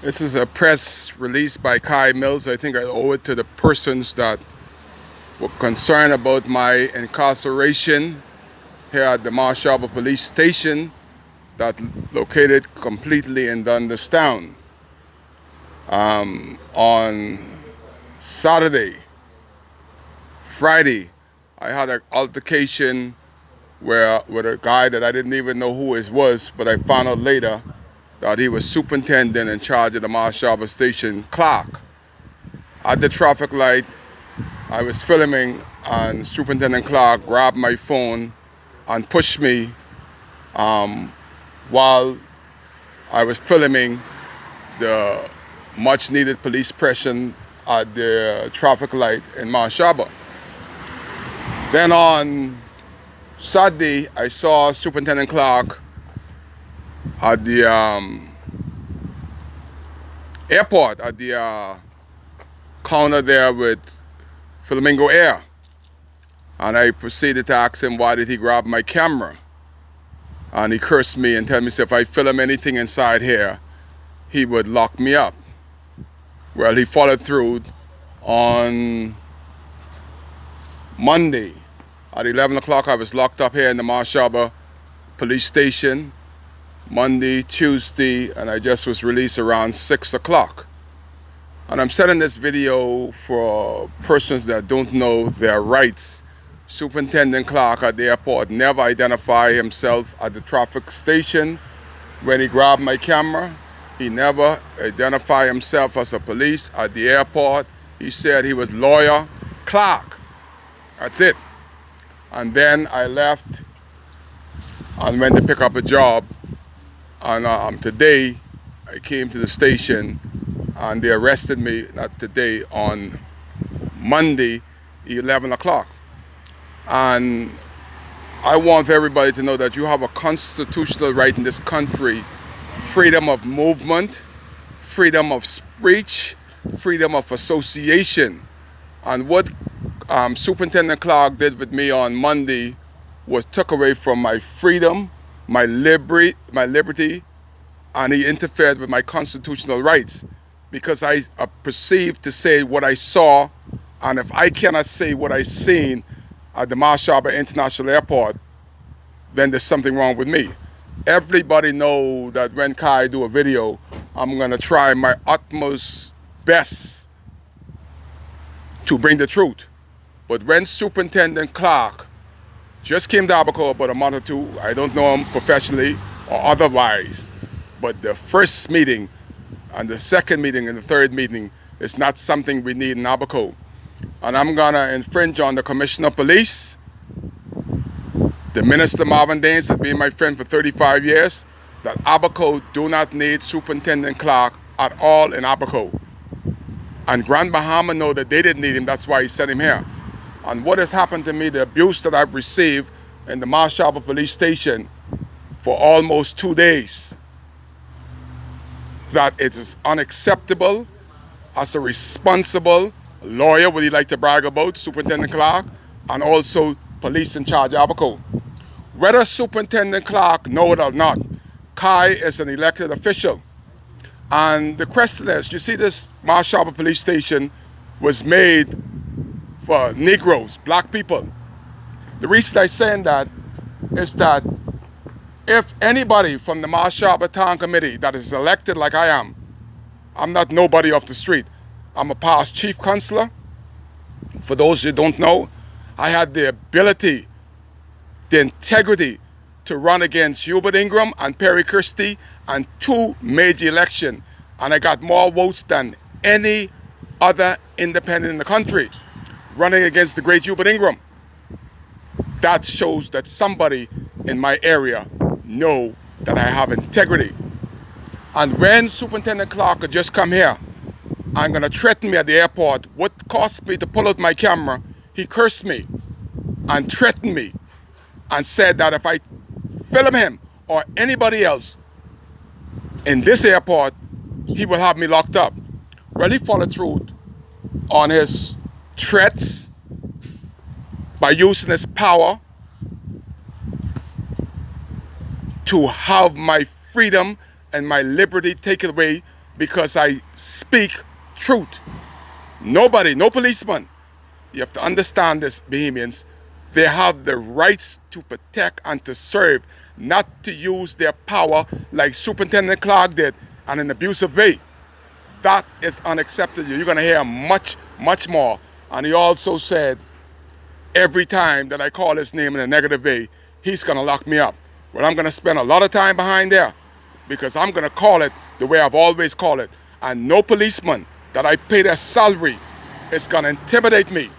This is a press release by Kai Mills. I think I owe it to the persons that were concerned about my incarceration here at the Marsh Harbor Police Station that located completely in Dunderstown. On Saturday, Friday, I had an altercation with a guy that I didn't even know who he was, but I found out later that he was superintendent in charge of the Marsh Harbor Station, Clark. At the traffic light, I was filming, and Superintendent Clark grabbed my phone and pushed me while I was filming the much needed police presence at the traffic light in Marsh Harbor. Then on Saturday, I saw Superintendent Clark at the airport, at the counter there with Flamingo Air. And I proceeded to ask him why did he grab my camera. And he cursed me and told me if I film anything inside here, he would lock me up. Well, he followed through on Monday. At 11 o'clock, I was locked up here in the Marsh Harbor Police Station. Monday, Tuesday, and I just was released around 6 o'clock. And I'm sending this video for persons that don't know their rights. Superintendent Clark at the airport never identified himself at the traffic station when he grabbed my camera. He never identified himself as a police at the airport. He said he was lawyer Clark. That's it. And then I left and went to pick up a job. And today I came to the station and they arrested me, not today, on Monday, 11 o'clock. And I want everybody to know that you have a constitutional right in this country: freedom of movement, freedom of speech, freedom of association. And what Superintendent Clark did with me on Monday was took away from my freedom, my liberty, and he interfered with my constitutional rights because I perceived to say what I saw, and if I cannot say what I seen at the Marsh Harbor International Airport, then there's something wrong with me. Everybody know that when Kai do a video, I'm gonna try my utmost best to bring the truth. But when Superintendent Clark just came to Abaco about a month or two, I don't know him professionally or otherwise, but the first meeting and the second meeting and the third meeting is not something we need in Abaco. And I'm gonna infringe on the Commissioner of Police, the Minister Marvin Daines has been my friend for 35 years, that Abaco do not need Superintendent Clark at all in Abaco. And Grand Bahama know that they didn't need him, that's why he sent him here. And what has happened to me, the abuse that I've received in the Marsh Harbor Police Station for almost 2 days, that it is unacceptable. As a responsible lawyer, would he like to brag about, Superintendent Clark, and also police in charge of Abaco. Whether Superintendent Clark know it or not, Kai is an elected official. And the question is, you see, this Marsh Harbor Police Station was made for Negroes, black people. The reason I'm saying that is that if anybody from the Marsh Harbor Town Committee that is elected like I am, I'm not nobody off the street. I'm a past chief counselor. For those who don't know, I had the ability, the integrity to run against Hubert Ingram and Perry Christie and 2 major elections. And I got more votes than any other independent in the country, running against the great Hubert Ingram. That shows that somebody in my area know that I have integrity. And when Superintendent Clark had just come here, I'm gonna threaten me at the airport. What cost me to pull out my camera? He cursed me and threatened me and said that if I film him or anybody else in this airport, he will have me locked up. Well, he followed through on his threats by using his power to have my freedom and my liberty taken away because I speak truth. Nobody, no policeman. You have to understand this, Bahamians. They have the rights to protect and to serve, not to use their power like Superintendent Clark did in an abusive way. That is unacceptable. You're going to hear much, much more. And he also said, every time that I call his name in a negative way, he's going to lock me up. Well, I'm going to spend a lot of time behind there because I'm going to call it the way I've always called it. And no policeman that I pay their salary is going to intimidate me.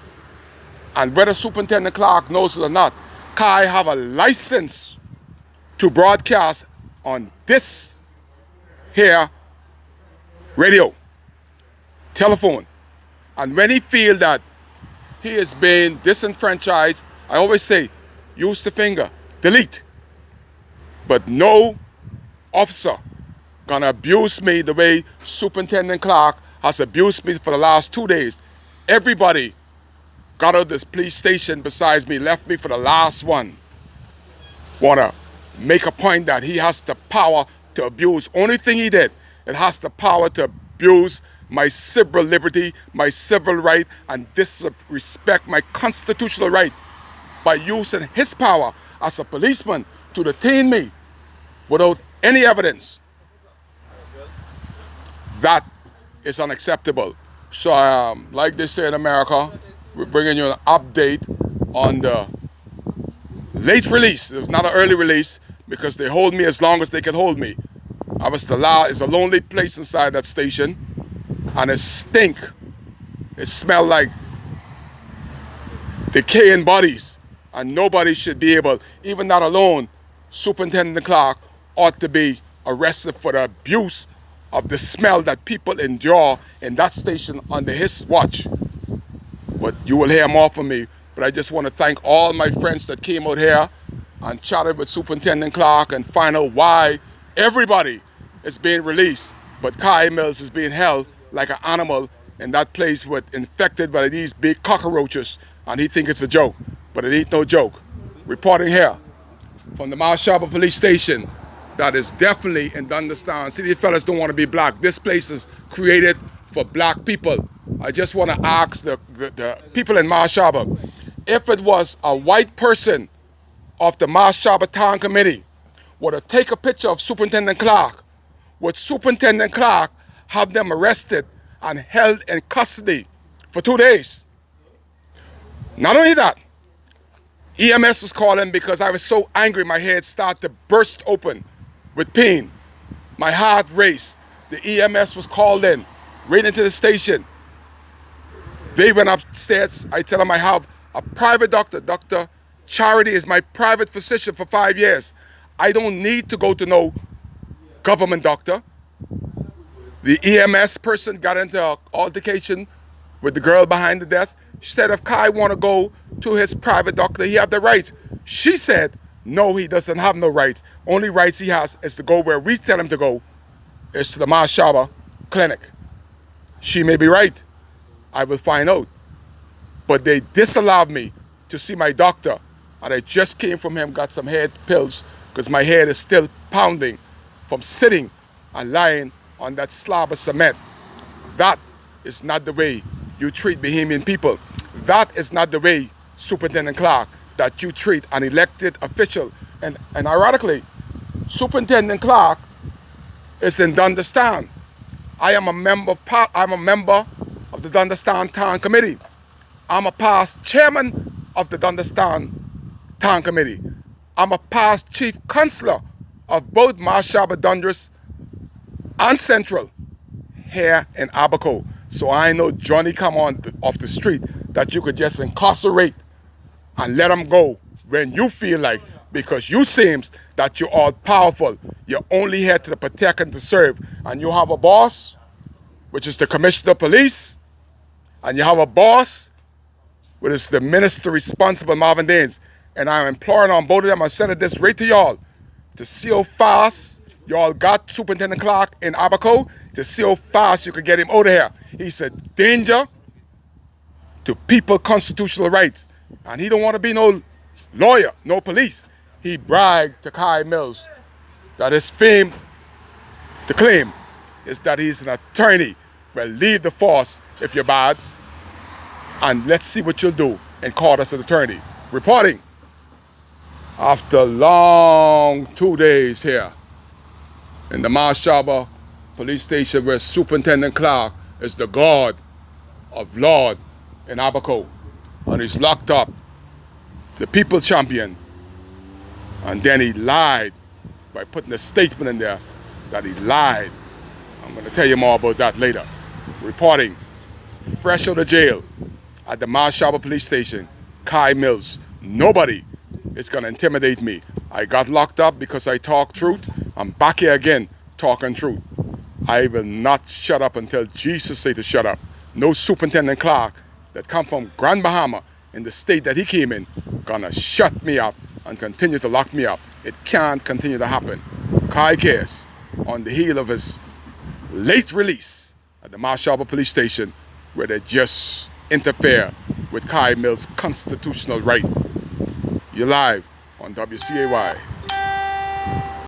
And whether Superintendent Clark knows it or not, Kai have a license to broadcast on this here radio, telephone. And when he feel that he is being disenfranchised, I always say, use the finger, delete. But no officer gonna abuse me the way Superintendent Clark has abused me for the last 2 days. Everybody got out of this police station besides me, left me for the last one. Wanna make a point that he has the power to abuse. Only thing he did, it has the power to abuse my civil liberty, my civil right, and disrespect my constitutional right by using his power as a policeman to detain me without any evidence. That is unacceptable. So like they say in America, we're bringing you an update on the late release. It was not an early release because they hold me as long as they can hold me. I was it's a lonely place inside that station, and it stink. It smelled like decaying bodies, and nobody should be able, even that alone, Superintendent Clark ought to be arrested for the abuse of the smell that people endure in that station under his watch. But you will hear more from me. But I just want to thank all my friends that came out here and chatted with Superintendent Clark and find out why everybody is being released, but Kai Mills is being held like an animal in that place with infected by these big cockroaches, and he think it's a joke, but it ain't no joke. Reporting here from the Marshall Police Station, that is definitely in Dundastan. See, these fellas don't want to be black. This place is created for black people. I just want to ask the people in Marshall, if it was a white person of the Marshall Town Committee were to take a picture of Superintendent Clark, would Superintendent Clark have them arrested and held in custody for 2 days? Not only that, EMS was calling because I was so angry my head started to burst open with pain. My heart raced. The EMS was called in, right into the station. They went upstairs. I tell them I have a private doctor. Dr. Charity is my private physician for 5 years. I don't need to go to no government doctor. The EMS person got into an altercation with the girl behind the desk. She said if Kai want to go to his private doctor, he have the right. She said, no, he doesn't have no rights. Only rights he has is to go where we tell him to go, is to the Marshall Clinic. She may be right. I will find out. But they disallowed me to see my doctor, and I just came from him, got some head pills, because my head is still pounding from sitting and lying on that slab of cement. That is not the way you treat Bahamian people. That is not the way, Superintendent Clark, that you treat an elected official. And ironically, Superintendent Clark is in Dundastan. I'm a member of the Dundastan Town Committee. I'm a past chairman of the Dundastan Town Committee. I'm a past chief councillor of both Marshall, Dundas and Central here in Abaco. So I know Johnny come on off the street that you could just incarcerate and let him go when you feel like, because you seems that you're all powerful. You're only here to protect and to serve. And you have a boss, which is the Commissioner of Police, and you have a boss, which is the Minister responsible, Marvin Daines. And I'm imploring on both of them, I send this right to y'all, to see how fast y'all got Superintendent Clark in Abaco, to see how fast you could get him out of here. He's a danger to people's constitutional rights. And he don't want to be no lawyer, no police. He bragged to Kai Mills that his fame to claim is that he's an attorney. Well, leave the force if you're bad, and let's see what you'll do in court as an attorney. Reporting. After long 2 days here in the Marshaba police station where Superintendent Clark is the God of Lord in Abaco, and he's locked up, the people champion, and then he lied by putting a statement in there that he lied. I'm going to tell you more about that later. Reporting, fresh out of jail at the Marshaba police station, Kai Mills. Nobody is going to intimidate me. I got locked up because I talk truth. I'm back here again talking truth. I will not shut up until Jesus say to shut up. No Superintendent Clark that come from Grand Bahama in the state that he came in gonna shut me up and continue to lock me up. It can't continue to happen. Kai case on the heel of his late release at the Marshaba police station where they just interfere with Kai Mills' constitutional right. You're live on WCAY.